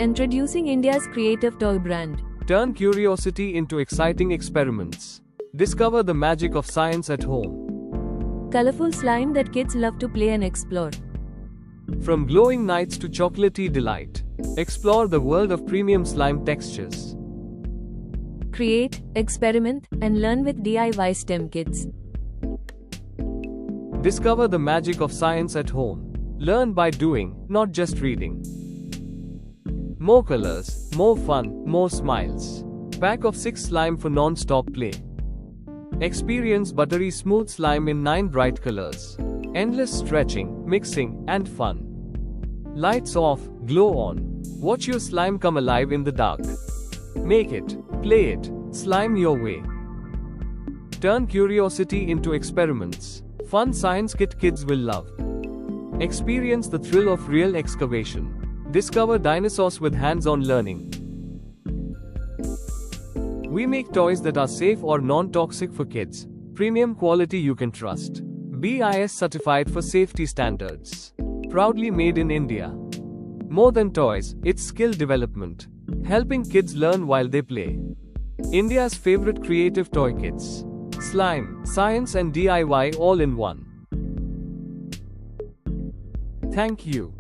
Introducing India's creative toy brand. Turn curiosity into exciting experiments. Discover the magic of science at home. Colorful slime that kids love to play and explore. From glowing nights to chocolatey delight, explore the world of premium slime textures. Create, experiment, and learn with DIY STEM kits. Discover the magic of science at home. Learn by doing, not just reading. More colors, more fun, more smiles. Pack of 6 slime for non-stop play. Experience buttery smooth slime in 9 bright colors. Endless stretching, mixing, and fun. Lights off, glow on. Watch your slime come alive in the dark. Make it, play it, slime your way. Turn curiosity into experiments. Fun science kit kids will love. Experience the thrill of real excavation. Discover dinosaurs with hands-on learning. We make toys that are safe or non-toxic for kids. Premium quality you can trust. BIS certified for safety standards. Proudly made in India. More than toys, it's skill development. Helping kids learn while they play. India's favorite creative toy kits. Slime, science and DIY all in one. Thank you.